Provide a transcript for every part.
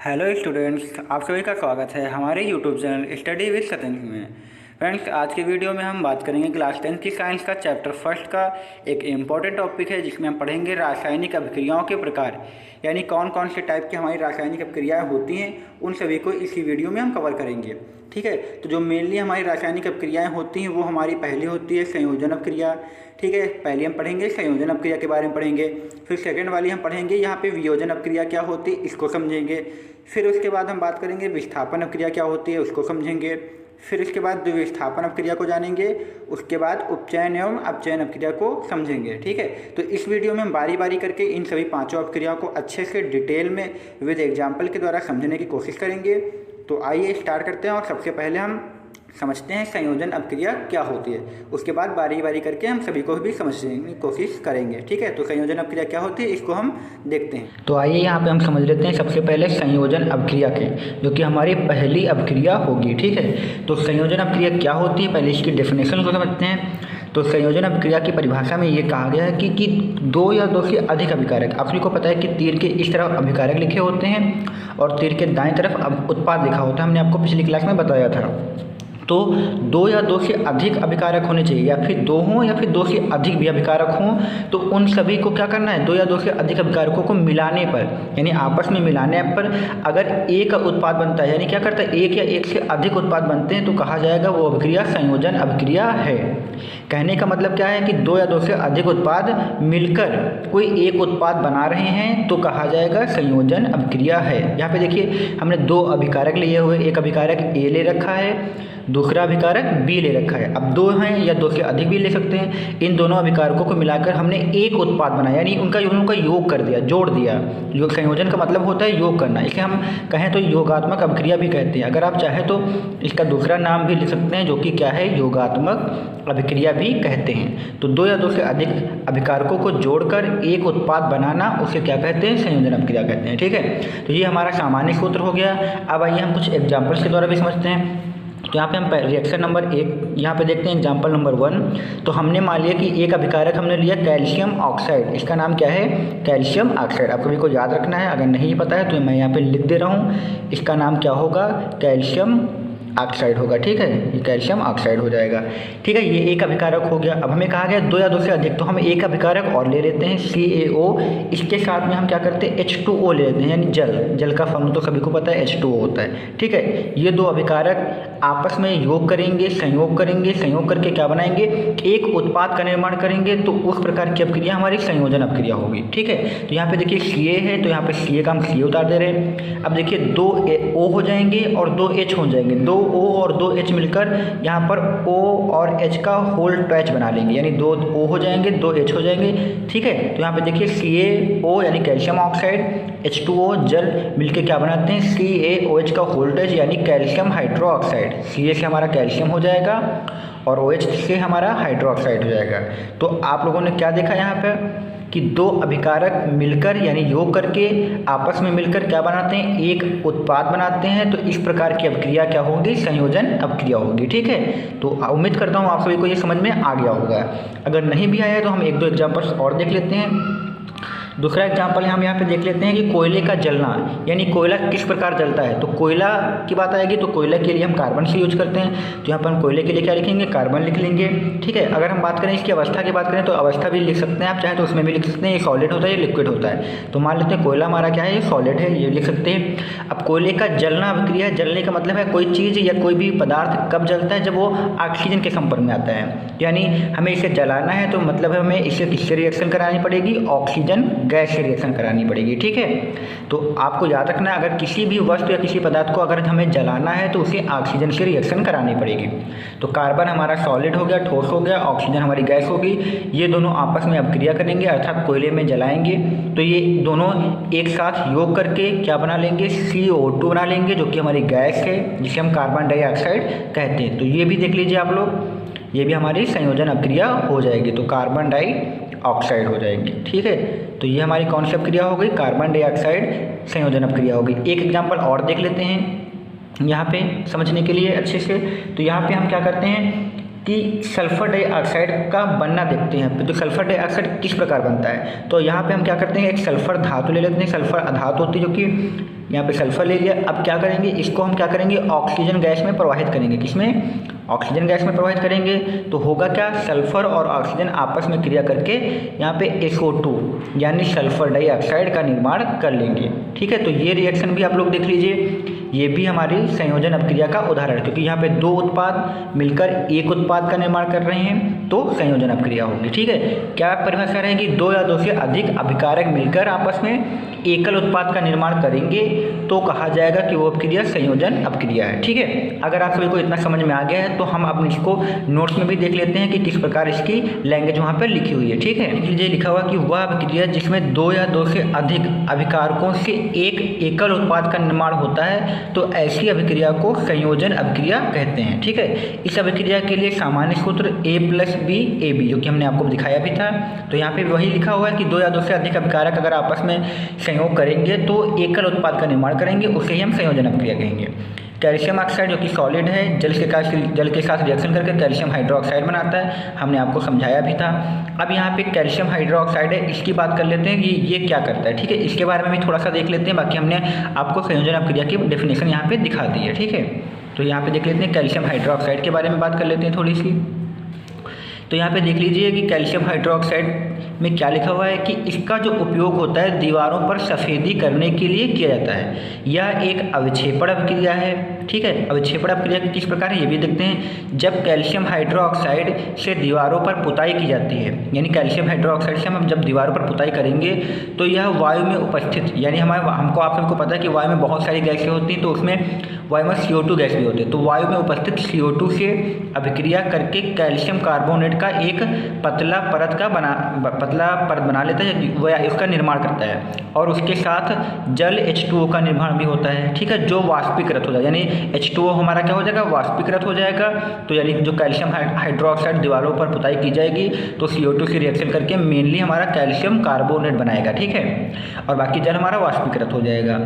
Hello students, आप सभी का स्वागत है हमारे YouTube channel study with Satendra में। फ्रेंड्स, आज की वीडियो में हम बात करेंगे क्लास 10 की साइंस का चैप्टर फर्स्ट का एक इम्पॉर्टेंट टॉपिक है जिसमें हम पढ़ेंगे रासायनिक अभिक्रियाओं के प्रकार, यानी कौन कौन से टाइप की हमारी रासायनिक अभिक्रियाएँ होती हैं उन सभी को इसी वीडियो में हम कवर करेंगे। ठीक है, तो जो मेनली हमारी रासायनिक अभिक्रियाएँ होती हैं वो हमारी पहली होती है संयोजन अभिक्रिया। ठीक है, पहले हम पढ़ेंगे संयोजन अभिक्रिया के बारे में पढ़ेंगे, फिर सेकंड वाली हम पढ़ेंगे यहाँ पे वियोजन अभिक्रिया क्या होती है इसको समझेंगे, फिर उसके बाद हम बात करेंगे विस्थापन अभिक्रिया क्या होती है उसको समझेंगे, फिर उसके बाद द्विविस्थापन अभिक्रिया को जानेंगे, उसके बाद उपचयन एवं अपचयन अभिक्रिया को समझेंगे। ठीक है, तो इस वीडियो में हम बारी बारी करके इन सभी पांचों अभिक्रियाओं को अच्छे से डिटेल में विद एग्जाम्पल के द्वारा समझने की कोशिश करेंगे। तो आइए स्टार्ट करते हैं और सबसे पहले हम समझते हैं संयोजन अभिक्रिया क्या होती है, उसके बाद बारी बारी करके हम सभी को भी समझने की कोशिश करेंगे। ठीक है, तो संयोजन अभिक्रिया क्या होती है इसको हम देखते हैं। तो आइए यहाँ पे हम समझ लेते हैं सबसे पहले संयोजन अभिक्रिया के, जो कि हमारी पहली अभिक्रिया होगी। ठीक है, तो संयोजन अभिक्रिया क्या होती है पहले इसकी डेफिनेशन को समझते हैं। तो संयोजन अभिक्रिया की परिभाषा में ये कहा गया है कि दो या दो से अधिक अभिकारक, आप सभी को पता है कि तीर के इस तरफ अभिकारक लिखे होते हैं और तीर के दाएं तरफ उत्पाद लिखा होता है, हमने आपको पिछली क्लास में बताया था। तो दो या दो से अधिक अभिकारक होने चाहिए, या फिर दो हों या फिर दो से अधिक भी अभिकारक हों, तो उन सभी को क्या करना है, दो या दो से अधिक अभिकारकों को मिलाने पर, यानी आपस में मिलाने पर अगर एक उत्पाद बनता है, यानी क्या करता है एक या एक से अधिक उत्पाद बनते हैं, तो कहा जाएगा वो अभिक्रिया संयोजन अभिक्रिया है। कहने का मतलब क्या है कि दो या दो से अधिक उत्पाद मिलकर कोई एक उत्पाद बना रहे हैं तो कहा जाएगा संयोजन अभिक्रिया है। यहाँ पे देखिए हमने दो अभिकारक लिए हुए, एक अभिकारक ए ले रखा है, दूसरा अभिकारक बी ले रखा है। अब दो हैं या दो से अधिक भी ले सकते हैं, इन दोनों अभिकारकों को मिलाकर हमने एक उत्पाद बनाया, यानी उनका योग कर दिया, जोड़ दिया। योग संयोजन का मतलब होता है योग करना, इसे हम कहें तो योगात्मक अभिक्रिया भी कहते हैं। अगर आप चाहें तो इसका दूसरा नाम भी लिख सकते हैं, जो कि क्या है, योगात्मक अभिक्रिया भी कहते हैं। तो दो या दो से अधिक अभिकारकों को जोड़कर एक उत्पाद बनाना उसे क्या कहते हैं, संयोजन अभिक्रिया कहते हैं। ठीक है, तो ये हमारा सामान्य सूत्र हो गया। अब आइए हम कुछ एग्जाम्पल्स के द्वारा भी समझते हैं। तो यहाँ पे हम रिएक्शन नंबर 1 यहाँ पे देखते हैं, एग्जाम्पल नंबर 1। तो हमने मान लिया कि एक अभिकारक हमने लिया कैल्शियम ऑक्साइड, इसका नाम क्या है, कैल्शियम ऑक्साइड। आप सभी को याद रखना है, अगर नहीं पता है तो मैं यहाँ पे लिख दे रहा हूँ, इसका नाम क्या होगा, कैल्शियम ऑक्साइड होगा। ठीक है, ये कैल्शियम ऑक्साइड हो जाएगा। ठीक है, ये एक अभिकारक हो गया। अब हमें कहा गया दो या दो से अधिक, तो हम एक अभिकारक और ले लेते हैं CaO, इसके साथ में हम क्या करते हैं H2O ले लेते हैं, यानी जल का फॉर्मूला तो सभी को पता है H2O होता है। ठीक है, ये दो अभिकारक आपस में योग करेंगे, संयोग करेंगे, संयोग करके क्या बनाएंगे, एक उत्पाद का निर्माण करेंगे, तो उस प्रकार की अभिक्रिया हमारी संयोजन अभिक्रिया होगी। ठीक है, तो यहाँ पे देखिए Ca है, तो यहाँ पे Ca का हम Ca उतार दे रहे हैं। अब देखिए दो O हो जाएंगे और दो H हो जाएंगे, दो O और दो H मिलकर यहाँ पर O और H का होल टच बना लेंगे, यानी दो O हो जाएंगे, दो H हो जाएंगे। ठीक है, तो यहाँ पे देखिए CaO यानी कैल्शियम ऑक्साइड, H2O जल मिलके क्या बनाते हैं, CaOH का होल टच यानी कैल्शियम हाइड्रो ऑक्साइड। Ca से हमारा कैल्शियम हो जाएगा और OH से हमारा हाइड्रो ऑक्साइड हो जाएगा। तो आप लोगों ने क्या देखा यहाँ पे कि दो अभिकारक मिलकर यानी योग करके आपस में मिलकर क्या बनाते हैं, एक उत्पाद बनाते हैं। तो इस प्रकार की अभिक्रिया क्या होगी, संयोजन अभिक्रिया होगी। ठीक है, तो उम्मीद करता हूँ आप सभी को ये समझ में आ गया होगा। अगर नहीं भी आया है तो हम एक दो एग्जाम्पल्स और देख लेते हैं। दूसरा एग्जाम्पल हम यहाँ पे देख लेते हैं कि कोयले का जलना, यानी कोयला किस प्रकार जलता है। तो कोयला की बात आएगी तो कोयला के लिए हम कार्बन से यूज करते हैं, तो यहाँ पर हम कोयले के लिए क्या लिखेंगे, कार्बन लिख लेंगे। ठीक है, अगर हम बात करें इसकी अवस्था की बात करें तो अवस्था भी लिख सकते हैं, आप चाहे तो उसमें भी लिख सकते हैं, ये सॉलिड होता है, ये लिक्विड होता है। तो मान लेते हैं कोयला हमारा क्या है, ये सॉलिड है, ये लिख सकते हैं। अब कोयले का जलना अभिक्रिया, जलने का मतलब है कोई चीज़ या कोई भी पदार्थ कब जलता है, जब वो ऑक्सीजन के संपर्क में आता है, यानी हमें इसे जलाना है तो मतलब है हमें इसे किससे रिएक्शन करानी पड़ेगी, ऑक्सीजन गैस से रिएक्शन करानी पड़ेगी। ठीक है, तो आपको याद रखना है अगर किसी भी वस्तु या किसी पदार्थ को अगर हमें जलाना है तो उसे ऑक्सीजन से रिएक्शन करानी पड़ेगी। तो कार्बन हमारा सॉलिड हो गया, ठोस हो गया, ऑक्सीजन हमारी गैस होगी, ये दोनों आपस में अभिक्रिया करेंगे अर्थात कोयले में जलाएंगे, तो ये दोनों एक साथ योग करके क्या बना लेंगे, CO2 बना लेंगे, जो कि हमारी गैस है जिसे हम कार्बन डाइऑक्साइड कहते हैं। तो ये भी देख लीजिए आप लोग, ये भी हमारी संयोजन अभिक्रिया हो जाएगी, तो कार्बन डाइऑक्साइड हो जाएगी। ठीक है, तो ये हमारी कौन सी अभिक्रिया हो गई, कार्बन डाइऑक्साइड संयोजन अभिक्रिया हो गई। एक एग्जाम्पल और देख लेते हैं यहाँ पे समझने के लिए अच्छे से। तो यहाँ पे हम क्या करते हैं कि सल्फर डाइऑक्साइड का बनना देखते हैं। तो सल्फर डाइऑक्साइड किस प्रकार बनता है, तो यहाँ पे हम क्या करते हैं, एक सल्फर धातु ले लेते हैं, सल्फर अधातु होती है जो कि यहाँ पे सल्फर ले लिया। अब क्या करेंगे, इसको हम क्या करेंगे, ऑक्सीजन गैस में प्रवाहित करेंगे। किसमें, ऑक्सीजन गैस में प्रवाहित करेंगे। तो होगा क्या, सल्फर और ऑक्सीजन आपस में क्रिया करके यहाँ पे SO2 यानी सल्फर डाइऑक्साइड का निर्माण कर लेंगे। ठीक है, तो ये रिएक्शन भी आप लोग देख लीजिए, ये भी हमारी संयोजन अपक्रिया का उदाहरण है, क्योंकि यहाँ पे दो उत्पाद मिलकर एक उत्पाद का निर्माण कर रहे हैं तो संयोजन अपक्रिया होगी। ठीक है, क्या परिभाषा रहेगी, दो या दो से अधिक अभिकारक मिलकर आपस में एकल उत्पाद का निर्माण करेंगे तो कहा जाएगा कि वो अपक्रिया संयोजन अपक्रिया है। ठीक है, अगर आप सभी को इतना समझ में आ गया है तो हम अब इसको नोट्स में भी देख लेते हैं कि किस प्रकार इसकी लैंग्वेज वहाँ पर लिखी हुई है। ठीक है, ये लिखा हुआ कि वह अपक्रिया जिसमें दो या दो से अधिक अभिकारकों से एक एकल उत्पाद का निर्माण होता है तो ऐसी अभिक्रिया को संयोजन अपक्रिया कहते हैं। ठीक है, इस अभिक्रिया के लिए सामान्य सूत्र A+B AB जो कि हमने आपको दिखाया भी था। तो यहाँ पे वही लिखा हुआ है कि दो या दो से अधिक अभिकारक अगर आपस में संयोग करेंगे तो एकल उत्पाद का निर्माण करेंगे, उसे ही हम संयोजन अपक्रिया कहेंगे। कैल्शियम ऑक्साइड जो कि सॉलिड है, जल के साथ रिएक्शन करके कैल्शियम हाइड्रोक्साइड बनाता है, हमने आपको समझाया भी था। अब यहाँ पे कैल्शियम हाइड्रोक्साइड है, इसकी बात कर लेते हैं कि ये क्या करता है। ठीक है, इसके बारे में भी थोड़ा सा देख लेते हैं, बाकी हमने आपको संयोजन अपक्रिया की डेफिनेशन यहाँ पे दिखा दी है। ठीक है, तो यहाँ पे देख लेते हैं कैल्शियम हाइड्रोक्साइड के बारे में बात कर लेते हैं थोड़ी सी। तो यहाँ पे देख लीजिए कि कैल्शियम हाइड्रोक्साइड में क्या लिखा हुआ है कि इसका जो उपयोग होता है दीवारों पर सफ़ेदी करने के लिए किया जाता है। यह एक अविक्षेपण अपक्रिया है। ठीक है, अविक्षेपण अपक्रिया किस प्रकार है ये भी देखते हैं। जब कैल्शियम हाइड्रोक्साइड से दीवारों पर पुताई की जाती है, यानी कैल्शियम हाइड्रोक्साइड से हम जब दीवारों पर पुताई करेंगे तो यह वायु में उपस्थित, यानी हमको आप सबको पता है कि वायु में बहुत सारी गैसें होती हैं, तो उसमें वायु में CO2 गैस भी होती है। तो वायु में उपस्थित CO2 से अभिक्रिया करके कैल्शियम कार्बोनेट का एक पतला परत बना लेता है, वह इसका निर्माण करता है और उसके साथ जल H2O का निर्माण भी होता है। ठीक है, जो वाष्पीकृत हो जाए, यानी H2O हमारा क्या हो जाएगा, वाष्पीकृत हो जाएगा। तो यानी जो कैल्शियम हाइड्रोक्साइड दीवारों पर पुताई की जाएगी तो CO2 से रिएक्शन करके मेनली हमारा कैल्शियम कार्बोनेट बनाएगा। ठीक है, और बाकी जल हमारा वाष्पीकृत हो जाएगा।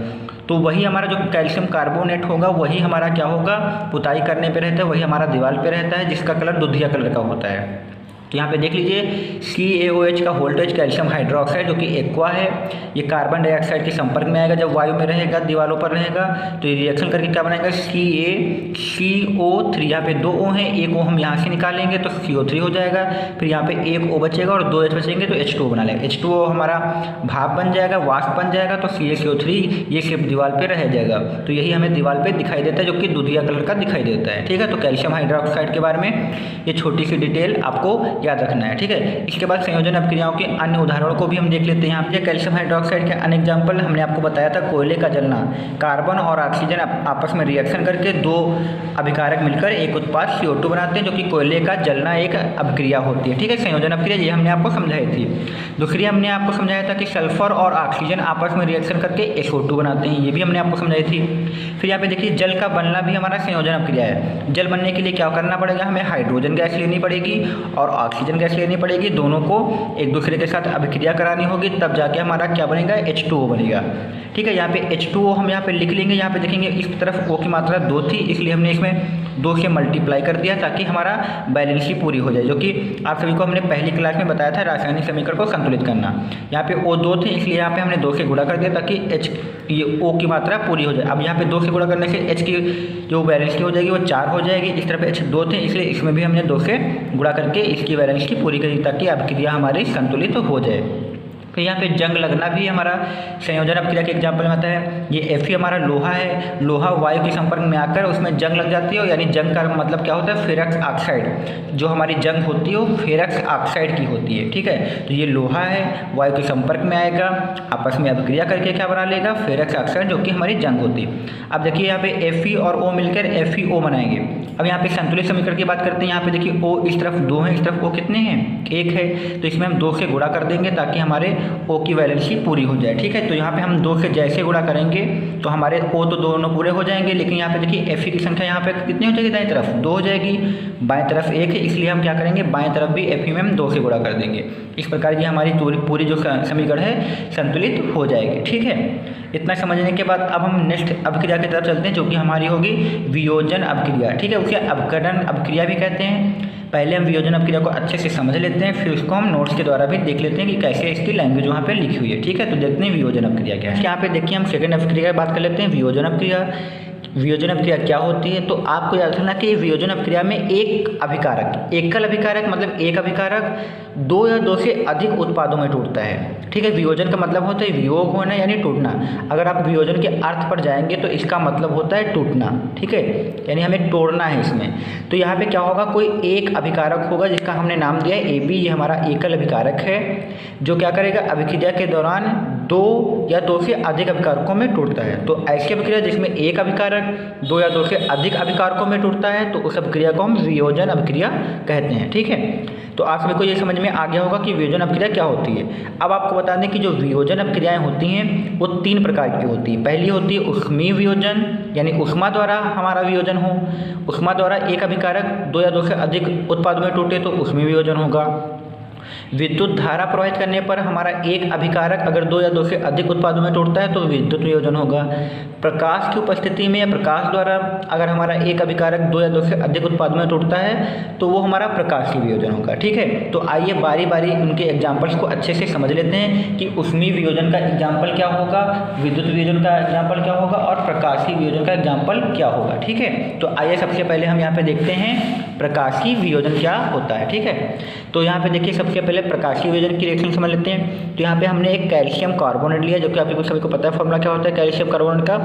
तो वही हमारा जो कैल्शियम कार्बोनेट होगा वही हमारा क्या होगा, पुताई करने पे रहता है, वही हमारा दीवार पे रहता है, जिसका कलर दुधिया कलर का होता है। तो यहाँ पे देख लीजिए CaOH का वोल्टेज कैल्शियम हाइड्रोक्साइड जो कि एक्वा है, ये कार्बन डाइऑक्साइड के संपर्क में आएगा जब वायु में रहेगा, दीवारों पर रहेगा, तो ये रिएक्शन करके क्या बनाएगा, CaCO3। यहाँ पे दो O हैं, एक O हम यहाँ से निकालेंगे तो CO3 हो जाएगा, फिर यहाँ पे एक O बचेगा और दो H बचेंगे तो H2O बना लेगा। H2O हमारा भाप बन जाएगा, वाष्प बन जाएगा, तो CaCO3 ये सिर्फ दीवार पर रह जाएगा। तो यही हमें दीवार पर दिखाई देता है, जो कि दुधिया कलर का दिखाई देता है। ठीक है, तो कैल्शियम हाइड्रोक्साइड के बारे में ये छोटी सी डिटेल आपको याद रखना है। ठीक है, इसके बाद संयोजन अपक्रियाओं के अन्य उदाहरणों को भी हम देख लेते हैं। यहाँ पे कैल्शियम हाइड्रोक्साइड के अन्य एग्जाम्पल हमने आपको बताया था, कोयले का जलना, कार्बन और ऑक्सीजन आपस में रिएक्शन करके दो अभिकारक मिलकर एक उत्पाद CO2 बनाते हैं, जो कि कोयले का जलना एक अपक्रिया होती है। ठीक है, संयोजन अपक्रिया ये हमने आपको समझाई थी। दूसरी हमने आपको समझाया था कि सल्फर और ऑक्सीजन आपस में रिएक्शन करके SO2 बनाते हैं, ये भी हमने आपको समझाई थी। फिर यहाँ पे देखिए जल का बनना भी हमारा संयोजन अपक्रिया है। जल बनने के लिए क्या करना पड़ेगा, हमें हाइड्रोजन गैस लेनी पड़ेगी और ऑक्सीजन गैस लेनी पड़ेगी, दोनों को एक दूसरे के साथ अभिक्रिया करानी होगी, तब जाके हमारा क्या बनेगा, H2O बनेगा। ठीक है, यहाँ पे H2O हम यहाँ पे लिख लेंगे। यहाँ पे देखेंगे इस तरफ O की मात्रा 2 थी, इसलिए हमने इसमें 2 से मल्टीप्लाई कर दिया ताकि हमारा बैलेंसी पूरी हो जाए, जो कि आप सभी को हमने पहली क्लास में बताया था रासायनिक समीकरण को संतुलित करना। यहाँ पे O 2 थे, इसलिए यहाँ पे हमने 2 से गुणा कर दिया ताकि ये O की मात्रा पूरी हो जाए। अब यहाँ पे 2 से गुणा करने से H की जो बैलेंस की हो जाएगी वो 4 हो जाएगी। इस तरफ H 2 थे, इसलिए इसमें भी हमने 2 से गुणा करके इसकी बैलेंस की पूरी करी ताकि अभिक्रिया हमारी संतुलित हो जाए। फिर यहाँ पे जंग लगना भी हमारा संयोजन अपक्रिया के एग्जाम्पल में आता है। ये Fe हमारा लोहा है, लोहा वायु के संपर्क में आकर उसमें जंग लग जाती है, यानी जंग का मतलब क्या होता है, फेरस ऑक्साइड। जो हमारी जंग होती है वो फेरस ऑक्साइड की होती है। ठीक है, तो ये लोहा है, वायु के संपर्क में आएगा, आपस में अभिक्रिया करके क्या बना लेगा, फेरस ऑक्साइड, जो कि हमारी जंग होती है। अब देखिए यहाँ पे Fe और O मिलकर FeO बनाएंगे। अब यहाँ पे संतुलित समीकरण की बात करते हैं। यहाँ पे देखिए O इस तरफ 2 है, इस तरफ O कितने हैं, 1 है, तो इसमें हम 2 से गुणा कर देंगे ताकि हमारे O की वैलेंसी पूरी हो जाए। ठीक है, तो यहाँ पे हम 2 से जैसे गुणा करेंगे तो हमारे O तो दोनों पूरे हो जाएंगे, लेकिन यहाँ पे देखिए Fe की संख्या यहाँ पे कितनी हो जाएगी, दाएं तरफ 2 हो जाएगी, बाएं तरफ 1 है, इसलिए हम क्या करेंगे, बाएं तरफ भी Fe में हम 2 से गुणा कर देंगे। इस प्रकार की हमारी पूरी जो समीकरण है संतुलित हो जाएगी। ठीक है, इतना समझने के बाद अब हम नेक्स्ट अपक्रिया की तरफ चलते हैं, जो कि हमारी होगी वियोजन अपक्रिया। ठीक है, उसे अपकरण अपक्रिया भी कहते हैं। पहले हम वियोजन अपक्रिया को अच्छे से समझ लेते हैं, फिर उसको हम नोट्स के द्वारा भी देख लेते हैं कि कैसे इसकी लैंग्वेज वहाँ पे लिखी हुई है। ठीक है, तो देखते हैं वियोजन अपक्रिया क्या है। यहाँ पे देखिए हम सेकंड अपक्रिया की बात कर लेते हैं, वियोजन अपक्रिया। वियोजन अपक्रिया क्या होती है, तो आपको याद रखना कि वियोजन अपक्रिया में एक अभिकारक, एकल अभिकारक मतलब एक अभिकारक दो या दो से अधिक उत्पादों में टूटता है। ठीक है, वियोजन का मतलब होता है वियोग होना यानी टूटना। अगर आप वियोजन के अर्थ पर जाएंगे तो इसका मतलब होता है टूटना। ठीक है, यानी हमें तोड़ना है इसमें। तो यहाँ पे क्या होगा, कोई एक अभिकारक होगा जिसका हमने नाम दिया है AB, ये हमारा एकल अभिकारक है जो क्या करेगा, अभिक्रिया के दौरान दो या दो से अधिक अभिकारकों में टूटता है। तो ऐसी अभिक्रिया जिसमें एक अभिकारक दो या दो से अधिक अभिकारकों में टूटता है तो उस अभिक्रिया को हम वियोजन अभिक्रिया कहते हैं। ठीक है, तो आप सभी को ये समझ में आ गया होगा कि वियोजन अभिक्रिया क्या होती है। अब आपको बता दें कि जो वियोजन अभिक्रियाएं होती हैं वो 3 प्रकार की होती है। पहली होती है ऊष्मीय वियोजन, यानी ऊष्मा द्वारा हमारा वियोजन हो। ऊष्मा द्वारा एक अभिकारक दो या दो से अधिक उत्पादों में टूटे तो ऊष्मीय वियोजन होगा। विद्युत धारा प्रवाहित करने पर हमारा एक अभिकारक अगर दो या दो से अधिक उत्पादों में टूटता है तो विद्युत वियोजन होगा। प्रकाश की उपस्थिति में या प्रकाश द्वारा अगर हमारा एक अभिकारक दो या दो से अधिक उत्पादों में टूटता है तो वो हमारा प्रकाशीय वियोजन होगा। ठीक है, तो आइए बारी बारी उनके एग्जाम्पल्स को अच्छे से समझ लेते हैं कि ऊष्मीय वियोजन का एग्जाम्पल क्या होगा, विद्युत वियोजन का एग्जाम्पल क्या होगा और प्रकाशीय वियोजन का एग्जाम्पल क्या होगा। ठीक है, तो आइए सबसे पहले हम यहाँ पे देखते हैं प्रकाशीय वियोजन क्या होता है। ठीक है, तो यहाँ पे देखिए सबसे पहले प्रकाशीय वियोजन की रिएक्शन समझ लेते हैं। तो यहाँ पे हमने एक कैल्शियम कार्बोनेट लिया, जो कि आप सभी को पता है फॉर्मूला क्या होता है कैल्शियम कार्बोनेट का,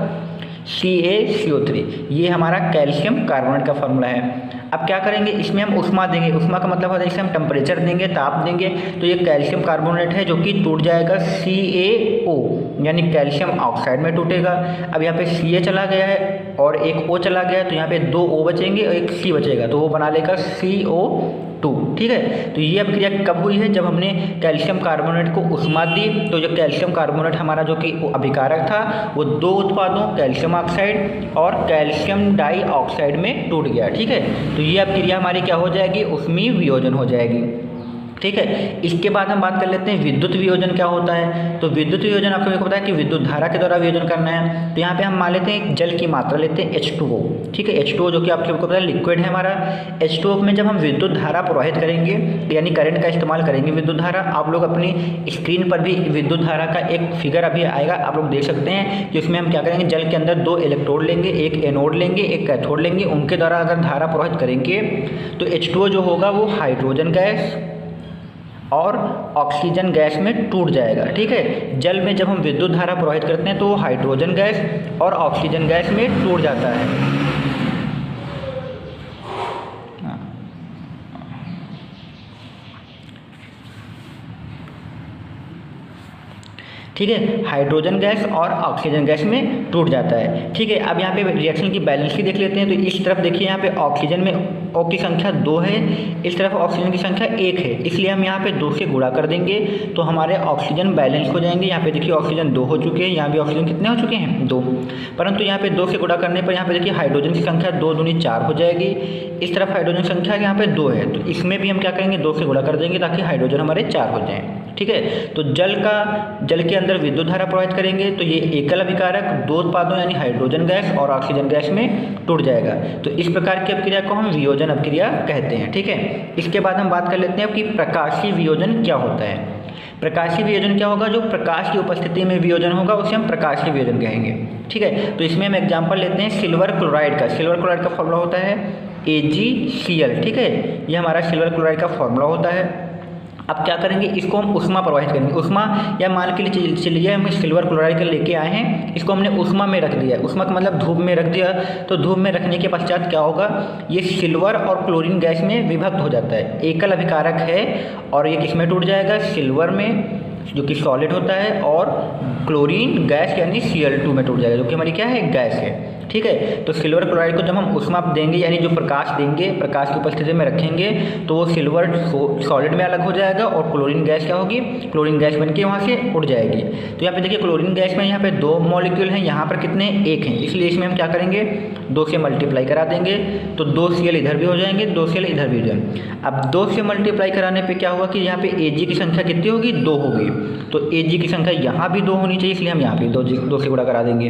CaCO3। ये हमारा कैल्शियम कार्बोनेट का फॉर्मूला है। अब क्या करेंगे, इसमें हम ऊष्मा देंगे। ऊष्मा का मतलब होता है इसे हम टेम्परेचर देंगे, ताप देंगे, तो ये कैल्शियम कार्बोनेट है जो कि टूट जाएगा CaO यानी कैल्शियम ऑक्साइड में टूटेगा। अब यहाँ पे Ca चला गया है और एक O चला गया है, तो यहाँ पे 2 O बचेंगे और एक C बचेगा, तो वो बना लेगा CO2। ठीक है, तो ये अभिक्रिया कब हुई है, जब हमने कैल्शियम कार्बोनेट को ऊष्मा दी तो जो कैल्शियम कार्बोनेट हमारा जो कि अभिकारक था वो 2 उत्पादों कैल्शियम ऑक्साइड और कैल्शियम डाइऑक्साइड में टूट गया। ठीक है, तो ये अभिक्रिया हमारी क्या हो जाएगी, ऊष्मीय वियोजन हो जाएगी। ठीक है, इसके बाद हम बात कर लेते हैं विद्युत वियोजन क्या होता है। तो विद्युत वियोजन आपको पता है कि विद्युत धारा के द्वारा वियोजन करना है। तो यहाँ पे हम मान लेते हैं जल की मात्रा लेते हैं H2O। ठीक है, H2O जो कि आप सबको पता है लिक्विड है हमारा। H2O में जब हम विद्युत धारा प्रवाहित करेंगे यानी करंट का इस्तेमाल करेंगे विद्युत धारा, आप लोग अपनी स्क्रीन पर भी विद्युत धारा का एक फिगर अभी आएगा, आप लोग देख सकते हैं कि उसमें हम क्या करेंगे, जल के अंदर 2 इलेक्ट्रोड लेंगे, एक एनोड लेंगे एक कैथोड लेंगे, उनके द्वारा अगर धारा प्रवाहित करेंगे तो H2O जो होगा वो हाइड्रोजन गैस और ऑक्सीजन गैस में टूट जाएगा। ठीक है, जल में जब हम विद्युत धारा प्रवाहित करते हैं तो वो हाइड्रोजन गैस और ऑक्सीजन गैस में टूट जाता है। ठीक है, हाइड्रोजन गैस और ऑक्सीजन गैस में टूट जाता है। ठीक है, अब यहाँ पे रिएक्शन की बैलेंस की देख लेते हैं। तो इस तरफ देखिए यहाँ पे ऑक्सीजन में O की संख्या 2 है, इस तरफ ऑक्सीजन की संख्या 1 है, इसलिए हम यहाँ पे 2 से गुणा कर देंगे तो हमारे ऑक्सीजन बैलेंस हो जाएंगे। यहाँ पे देखिए ऑक्सीजन 2 हो चुके हैं, यहाँ भी ऑक्सीजन कितने हो चुके हैं 2, परंतु यहाँ पे 2 से गुणा करने पर यहाँ पे देखिए हाइड्रोजन की संख्या 2 दूनी 4 हो जाएगी। इस तरफ हाइड्रोजन संख्या यहाँ पे 2 है, तो इसमें भी हम क्या करेंगे 2 से गुणा कर देंगे ताकि हाइड्रोजन हमारे 4 हो जाएँ। ठीक है, तो जल के अंदर विद्युत धारा प्रवाहित करेंगे तो ये एकल अभिकारक 2 उत्पादों यानी हाइड्रोजन गैस और ऑक्सीजन गैस में टूट जाएगा। तो इस प्रकार की अभिक्रिया को हम वियोजन अभिक्रिया कहते हैं। ठीक है, इसके बाद हम बात कर लेते हैं कि प्रकाशीय वियोजन क्या होता है। प्रकाशीय वियोजन क्या होगा, जो प्रकाश की उपस्थिति में वियोजन होगा उसे हम प्रकाशीय वियोजन कहेंगे। ठीक है, तो इसमें हम एग्जाम्पल लेते हैं सिल्वर क्लोराइड का। सिल्वर क्लोराइड का फॉर्मूला होता है AgCl। ठीक है, ये हमारा सिल्वर क्लोराइड का फॉर्मूला होता है। अब क्या करेंगे, इसको हम ऊष्मा प्रवाहित करेंगे। ऊष्मा या मान के लिए चलिए हम सिल्वर क्लोराइड का लेके आए हैं, इसको हमने ऊष्मा में रख दिया। ऊष्मा का मतलब धूप में रख दिया, तो धूप में रखने के पश्चात क्या होगा, ये सिल्वर और क्लोरीन गैस में विभक्त हो जाता है। एकल अभिकारक है और ये किस में टूट जाएगा, सिल्वर में जो कि सॉलिड होता है, और क्लोरीन गैस यानी Cl2 में टूट जाएगा जो कि हमारी क्या है, गैस है। ठीक है, तो सिल्वर क्लोराइड को जब हम ऊष्मा देंगे यानी जो प्रकाश देंगे, प्रकाश की उपस्थिति में रखेंगे तो वो सिल्वर सॉलिड में अलग हो जाएगा और क्लोरीन गैस क्या होगी, क्लोरीन गैस बन के वहाँ से उड़ जाएगी। तो यहाँ पे देखिए क्लोरीन गैस में यहाँ पे 2 मॉलिक्यूल हैं, यहाँ पर कितने 1 हैं, इसलिए इसमें हम क्या करेंगे 2 से मल्टीप्लाई करा देंगे तो 2 Cl इधर भी हो जाएंगे, 2 Cl इधर भी हो जाएंगे। अब 2 से मल्टीप्लाई कराने पर क्या हुआ कि यहाँ पे Ag की संख्या कितनी होगी, 2 होगी, तो Ag की संख्या यहाँ भी 2 होनी चाहिए, इसलिए हम यहाँ भी 2 से गुणा करा देंगे।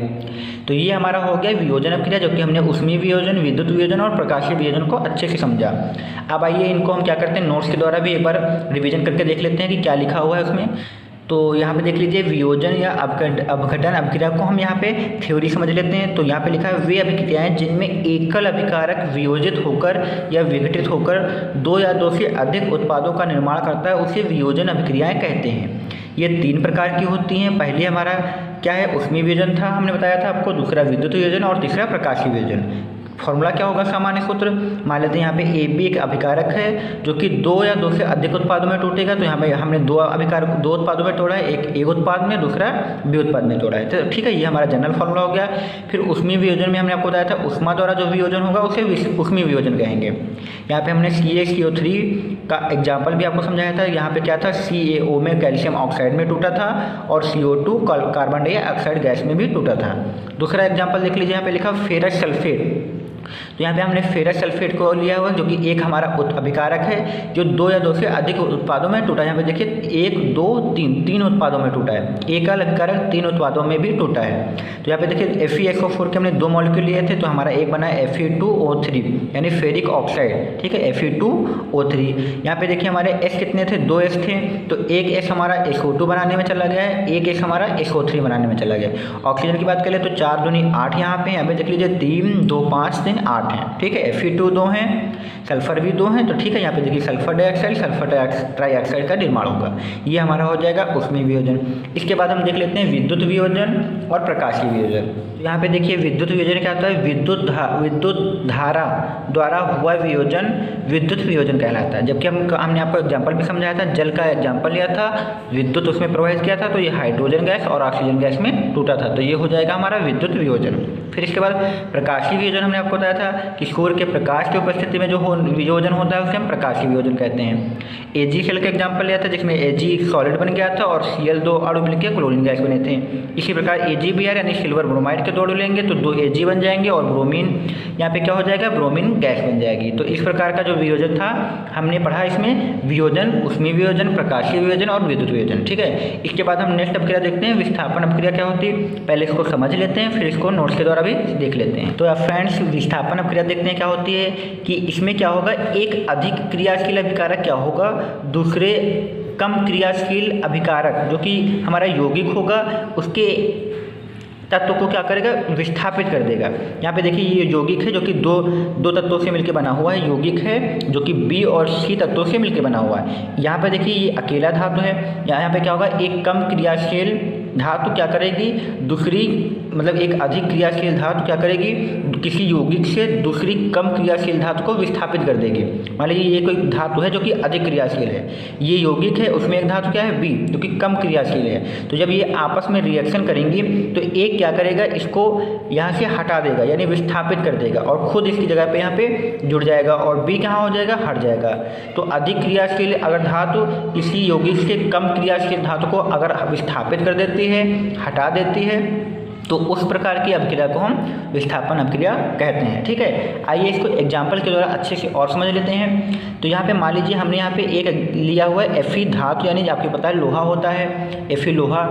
तो ये हमारा हो गया वियोजन अभिक्रिया, जबकि हमने ऊष्मीय वियोजन, विद्युत वियोजन और प्रकाशीय वियोजन को अच्छे से समझा। अब आइए इनको हम क्या करते हैं, नोट्स के द्वारा भी एक बार रिवीजन करके देख लेते हैं कि क्या लिखा हुआ है उसमें। तो यहाँ पे देख लीजिए, वियोजन या अपघटन अभिक्रिया को हम यहाँ पे थ्योरी समझ लेते हैं। तो यहाँ पे लिखा है वे अभिक्रियाएं जिनमें एकल अभिकारक वियोजित होकर या विघटित होकर दो या दो से अधिक उत्पादों का निर्माण करता है, उसे वियोजन अभिक्रियाएं कहते हैं। ये 3 प्रकार की होती हैं। पहले हमारा क्या है, ऊष्मीय वियोजन था, हमने बताया था आपको, दूसरा विद्युत वियोजन और तीसरा प्रकाशीय वियोजन। फॉर्मूला क्या होगा, सामान्य सूत्र मान लेते हैं यहाँ पे ए बी एक अभिकारक है जो कि 2 या 2 से अधिक उत्पादों में टूटेगा। तो यहाँ पे हमने 2 अभिकारक 2 उत्पादों में तोड़ा है, एक उत्पाद में, दूसरा बी उत्पाद में तोड़ा है। तो ठीक है, ये हमारा जनरल फॉर्मूला हो गया। फिर ऊष्मीय वियोजन में हमने आपको बताया था ऊष्मा द्वारा जो वियोजन होगा उसे ऊष्मीय वियोजन कहेंगे। यहाँ पे हमने CaCO3 का एग्जाम्पल भी आपको समझाया था। यहाँ पे क्या था, CaO में कैल्शियम ऑक्साइड में टूटा था और CO2 कार्बन डाइऑक्साइड गैस में भी टूटा था। दूसरा एग्जाम्पल देख लीजिए, यहाँ पे लिखा फेरस सल्फेट। तो यहाँ पे हमने फेरस सल्फेट को लिया हुआ जो कि एक हमारा अभिकारक है जो 2 या 2 से अधिक उत्पादों में टूटा है। यहाँ पे देखिए 1 2 3 उत्पादों में टूटा है, एकल अभिकारक 3 उत्पादों में भी टूटा है। तो यहाँ पे देखिए FeSO4 के हमने 2 मॉलिक्यूल लिए थे, तो हमारा एक बना है Fe2O3 यानी फेरिक ऑक्साइड, ठीक है, Fe2O3। यहाँ पे देखिए हमारे S कितने थे, 2 S थे, तो एक S हमारा SO2 बनाने में चला गया है, एक S हमारा SO3 बनाने में चला गया। ऑक्सीजन की बात करें तो 4 दूनी 8 यहाँ पे देख लीजिए 3 2 5 3 8 हैं, ठीक है। Fe2 2 हैं, सल्फर भी 2 हैं, तो ठीक है, यहाँ पे देखिए सल्फर ट्राईऑक्साइड का निर्माण होगा। ये हमारा हो जाएगा ऊष्मीय वियोजन। इसके बाद हम देख लेते हैं विद्युत वियोजन और प्रकाशीय वियोजन। तो यहाँ पे देखिए विद्युत वियोजन क्या होता है, विद्युत धारा द्वारा हुआ वियोजन विद्युत वियोजन कहलाता है। जबकि हमने आपको एग्जाम्पल भी समझाया था, जल का एग्जाम्पल लिया था, विद्युत उसमें प्रवाहित किया था, तो ये हाइड्रोजन गैस और ऑक्सीजन गैस में टूटा था, तो ये हो जाएगा हमारा विद्युत वियोजन। फिर इसके बाद प्रकाशीय वियोजन हमने आपको बताया था कि सूर्य के प्रकाश की उपस्थिति में जो वियोजन होता है उसे हम प्रकाशीय वियोजन कहते हैं। Ag सेल का एग्जाम्पल लिया था जिसमें Ag सॉलिड बन गया था और Cl2 अणु मिलकर क्लोरीन गैस बने थे। इसी प्रकार AgBr यानी सिल्वर ब्रोमाइड के 2 अणु लेंगे तो 2 Ag बन जाएंगे और ब्रोमीन यहाँ पे क्या हो जाएगा, ब्रोमीन गैस बन जाएगी। तो इस प्रकार का जो वियोजन था हमने पढ़ा, इसमें वियोजन, ऊष्मीय वियोजन, प्रकाशीय वियोजन और विद्युत वियोजन, ठीक है। इसके बाद हम नेक्स्ट अभिक्रिया देखते हैं, विस्थापन अभिक्रिया क्या होती है। पहले इसको समझ लेते हैं, फिर इसको नोट्स के द्वारा भी देख लेते हैं। तो फ्रेंड्स, विस्थापन अभिक्रिया देखते हैं क्या होती है कि इसमें क्या होगा, एक अधिक क्रियाशील अभिकारक क्या होगा, दूसरे कम क्रियाशील अभिकारक जो कि हमारा यौगिक होगा उसके तत्व को क्या करेगा, विस्थापित कर देगा। यहाँ पे देखिए ये यौगिक है जो कि दो तत्वों से मिलकर बना हुआ है, यौगिक है जो कि B और C तत्वों से मिलकर बना हुआ है। यहाँ पे देखिए ये अकेला धातु है, यहाँ पे क्या होगा, एक कम क्रियाशील धातु क्या करेगी, दूसरी मतलब एक अधिक क्रियाशील धातु क्या करेगी, किसी यौगिक से दूसरी कम क्रियाशील धातु को विस्थापित कर देगी। मान लीजिए ये कोई धातु है जो कि अधिक क्रियाशील है, ये यौगिक है, उसमें एक धातु क्या है B जो कि कम क्रियाशील है। तो जब ये आपस में रिएक्शन करेंगी तो एक क्या करेगा, इसको यहाँ से हटा देगा यानी विस्थापित कर देगा और खुद इसकी जगह पे यहाँ पे जुड़ जाएगा और B कहाँ हो जाएगा, हट जाएगा। तो अधिक क्रियाशील अगर धातु किसी यौगिक से कम क्रियाशील धातु को अगर विस्थापित कर देती है, हटा देती है, तो उस प्रकार की अभिक्रिया को हम विस्थापन अभिक्रिया कहते हैं, ठीक है। आइए इसको एग्जाम्पल के द्वारा अच्छे से और समझ लेते हैं। तो यहाँ पे मान लीजिए हमने यहाँ पे एक लिया हुआ है Fe धातु, यानी आपको पता है लोहा होता है, Fe लोहा,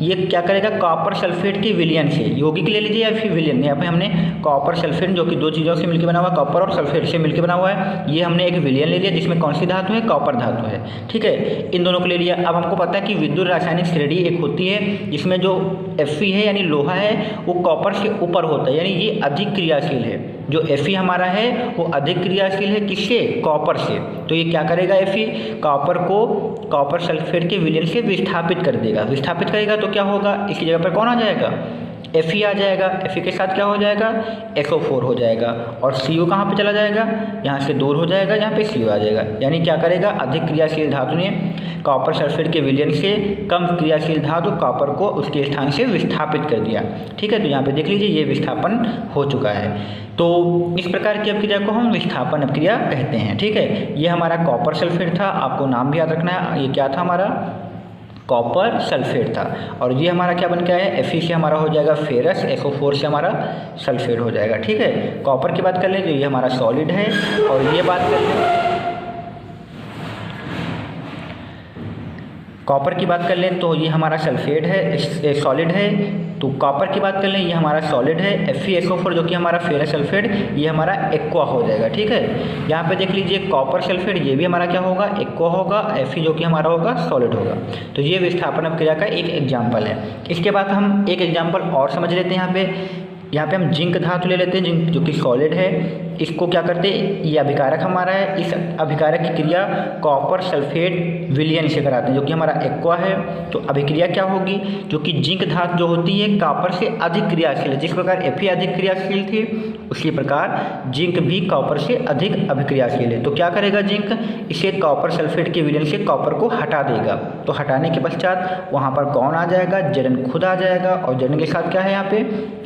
ये क्या करेगा, कॉपर सल्फेट के विलयन से, यौगिक ले लीजिए या फिर विलयन, यहाँ पे हमने कॉपर सल्फेट जो कि 2 चीज़ों से मिलकर बना हुआ है, कॉपर और सल्फेट से मिलकर बना हुआ है, ये हमने एक विलयन ले लिया जिसमें कौन सी धातु है, कॉपर धातु है, ठीक है। इन दोनों को ले लिया। अब हमको पता है कि विद्युत रासायनिक श्रेणी एक होती है जिसमें जो Fe है यानी लोहा है वो कॉपर से ऊपर होता है, यानी ये अधिक क्रियाशील है। जो Fe हमारा है वो अधिक क्रियाशील है किससे, कॉपर से। तो ये क्या करेगा, Fe कॉपर को कॉपर सल्फेट के विलयन से विस्थापित कर देगा, विस्थापित करेगा तो क्या होगा, इसकी जगह पर कौन आ जाएगा, Fe आ जाएगा। Fe के साथ क्या हो जाएगा, SO4 हो जाएगा और CO कहाँ पे चला जाएगा, यहाँ से दूर हो जाएगा, यहाँ पे CO आ जाएगा। यानी क्या करेगा, अधिक क्रियाशील धातु ने कॉपर सल्फेट के विलयन से कम क्रियाशील धातु कॉपर को उसके स्थान से विस्थापित कर दिया, ठीक है। तो यहाँ पे देख लीजिए ये विस्थापन हो चुका है। तो इस प्रकार की अभिक्रिया को हम विस्थापन अभिक्रिया कहते हैं, ठीक है। ये हमारा कॉपर सल्फेट था, आपको नाम भी याद रखना है, ये क्या था हमारा, कॉपर सल्फेट था। और ये हमारा क्या बन गया है, Fe से हमारा हो जाएगा फेरस, SO4 से हमारा सल्फेट हो जाएगा, ठीक है। कॉपर की बात कर लें तो ये हमारा सॉलिड है, और ये बात कर लें कॉपर की बात कर लें तो ये हमारा सल्फेट है, सॉलिड है। तो कॉपर की बात कर लें, ये हमारा सॉलिड है। FeSO4 जो कि हमारा फेरस सल्फेट, ये हमारा एक्वा हो जाएगा। ठीक है, यहाँ पे देख लीजिए कॉपर सल्फेट, ये भी हमारा क्या होगा, एक्वा होगा। Fe जो कि हमारा होगा सॉलिड होगा। तो ये विस्थापन अपक्रिया का एक एग्जाम्पल है। इसके बाद हम एक एग्जाम्पल और समझ लेते हैं। यहाँ पे हम जिंक धातु ले लेते हैं, जिंक जो कि सॉलिड है। इसको क्या करते हैं, ये अभिकारक हमारा है। इस अभिकारक की क्रिया कॉपर सल्फेट विलयन से कराते हैं, जो कि हमारा एक्वा है। तो अभिक्रिया क्या होगी, जो कि जिंक धातु जो होती है कॉपर से अधिक क्रियाशील है। जिस प्रकार Fe अधिक क्रियाशील थी, उसी प्रकार जिंक भी कॉपर से अधिक अभिक्रियाशील है। तो क्या करेगा जिंक, इसे कॉपर सल्फेट के विलयन से कॉपर को हटा देगा। तो हटाने के पश्चात वहाँ पर कौन आ जाएगा, Zn खुद आ जाएगा। और Zn के साथ क्या है यहाँ पे,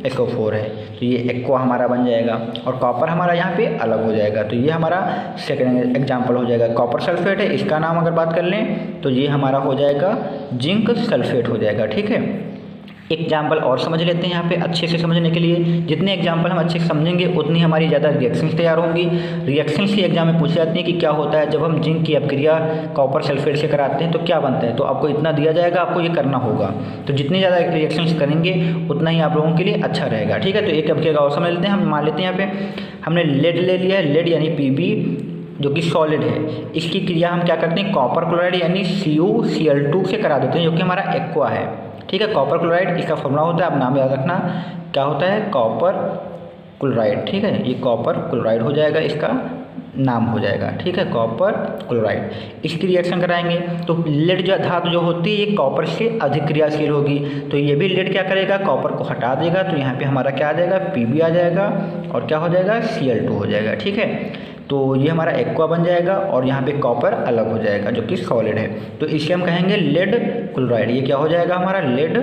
SO4 है। तो ये एक्वा हमारा बन जाएगा और कॉपर हमारा यहाँ पे अलग हो जाएगा। तो ये हमारा सेकंड एग्जांपल हो जाएगा। कॉपर सल्फेट है, इसका नाम अगर बात कर लें तो ये हमारा हो जाएगा जिंक सल्फेट हो जाएगा। ठीक है, एग्जाम्पल और समझ लेते हैं यहाँ पे अच्छे से समझने के लिए। जितने एग्जाम्पल हम अच्छे से समझेंगे उतनी हमारी ज़्यादा रिएक्शंस तैयार होंगी। रिएक्शंस की एग्जाम में पूछी जाती है कि क्या होता है जब हम जिंक की अपक्रिया कॉपर सल्फेट से कराते हैं तो क्या बनता है। तो आपको इतना दिया जाएगा, आपको ये करना होगा। तो जितनी ज़्यादा रिएक्शंस करेंगे उतना ही आप लोगों के लिए अच्छा रहेगा। ठीक है, तो एक अपक्रिया और समझ लेते हैं। हम मान लेते हैं यहाँ पे हमने लेड ले लिया है। लेड यानी Pb जो कि सॉलिड है, इसकी क्रिया हम क्या करते हैं, कॉपर क्लोराइड यानी CuCl2 से करा देते हैं, जो कि हमारा एक्वा है। ठीक है, कॉपर क्लोराइड इसका फॉर्मूला होता है, आप नाम याद रखना क्या होता है, कॉपर क्लोराइड। ठीक है, ये कॉपर क्लोराइड हो जाएगा, इसका नाम हो जाएगा। ठीक है, कॉपर क्लोराइड। इसकी रिएक्शन कराएंगे तो लेड जो धातु जो होती है ये कॉपर से अधिक क्रियाशील होगी। तो ये भी लेड क्या करेगा, कॉपर को हटा देगा। तो यहाँ पे हमारा क्या आ जाएगा, Pb आ जाएगा और क्या हो जाएगा, Cl2 हो जाएगा। ठीक है, तो ये हमारा एक्वा बन जाएगा और यहाँ पे कॉपर अलग हो जाएगा जो कि सॉलिड है। तो इसे हम कहेंगे लेड क्लोराइड। ये क्या हो जाएगा, हमारा लेड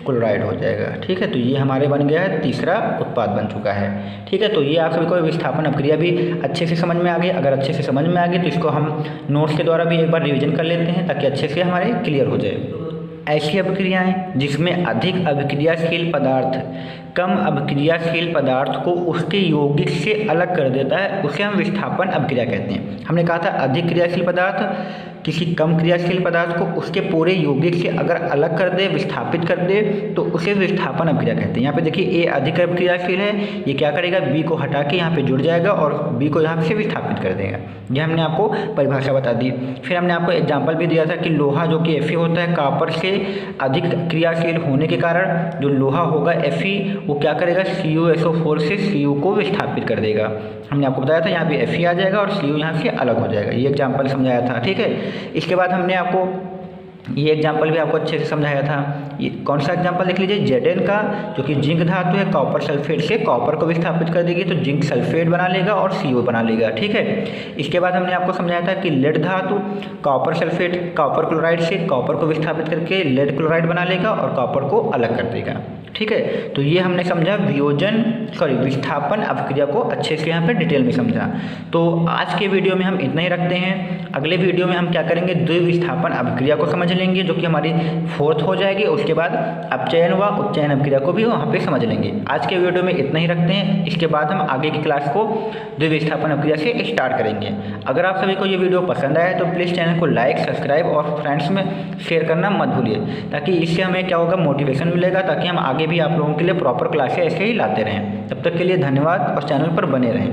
क्लोराइड हो जाएगा। ठीक है, तो ये हमारे बन गया है, तीसरा उत्पाद बन चुका है। ठीक है, तो ये आप सभी को विस्थापन अपक्रिया भी अच्छे से समझ में आ गई। अगर अच्छे से समझ में आ गई तो इसको हम नोट्स के द्वारा भी एक बार रिविजन कर लेते हैं ताकि अच्छे से हमारे क्लियर हो जाए। ऐसी अभिक्रियाएं जिसमें अधिक अभिक्रियाशील पदार्थ कम अभिक्रियाशील पदार्थ को उसके यौगिक से अलग कर देता है, उसे हम विस्थापन अभिक्रिया कहते हैं। हमने कहा था अधिक क्रियाशील पदार्थ किसी कम क्रियाशील पदार्थ को उसके पूरे यौगिक से अगर अलग कर दे, विस्थापित कर दे, तो उसे विस्थापन अभिक्रिया कहते हैं। यहाँ पे देखिए A अधिक अभिक्रियाशील है, ये क्या करेगा, B को हटा के यहाँ पे जुड़ जाएगा और B को यहाँ से विस्थापित कर देगा। ये हमने आपको परिभाषा बता दी। फिर हमने आपको एग्जाम्पल भी दिया था कि लोहा जो कि Fe होता है कॉपर से अधिक क्रियाशील होने के कारण जो लोहा होगा Fe वो क्या करेगा, CuSO4 से Cu को विस्थापित कर देगा। हमने आपको बताया था यहाँ पे Fe आ जाएगा और Cu यहाँ से अलग हो जाएगा। ये एग्जाम्पल समझाया था। ठीक है, इसके बाद हमने आपको ये एग्जाम्पल भी आपको अच्छे से समझाया था। ये कौन सा एग्जाम्पल देख लीजिए, Zn का, जो कि जिंक धातु है कॉपर सल्फेट से कॉपर को विस्थापित कर देगी तो जिंक सल्फेट बना लेगा और Cu बना लेगा। ठीक है, इसके बाद हमने आपको समझाया था कि लेड धातु कॉपर सल्फेट कॉपर क्लोराइड से कॉपर को विस्थापित करके लेड क्लोराइड बना लेगा और कॉपर को अलग कर देगा। ठीक है, तो ये हमने समझा विस्थापन अभिक्रिया को अच्छे से यहाँ पे डिटेल में समझा। तो आज के वीडियो में हम इतना ही रखते हैं। अगले वीडियो में हम क्या करेंगे, द्विविस्थापन अभिक्रिया को समझ लेंगे जो कि हमारी फोर्थ हो जाएगी। उसके बाद अपचयन व उपचयन अभिक्रिया को भी वहाँ पे समझ लेंगे। आज के वीडियो में इतना ही रखते हैं। इसके बाद हम आगे की क्लास को द्विविस्थापन अभिक्रिया से स्टार्ट करेंगे। अगर आप सभी को ये वीडियो पसंद आया तो प्लीज़ चैनल को लाइक, सब्सक्राइब और फ्रेंड्स में शेयर करना मत भूलिए, ताकि इससे हमें क्या होगा, मोटिवेशन मिलेगा, ताकि हम आगे भी आप लोगों के लिए प्रॉपर क्लासें ऐसे ही लाते रहें। तब तक के लिए धन्यवाद और चैनल पर बने रहें।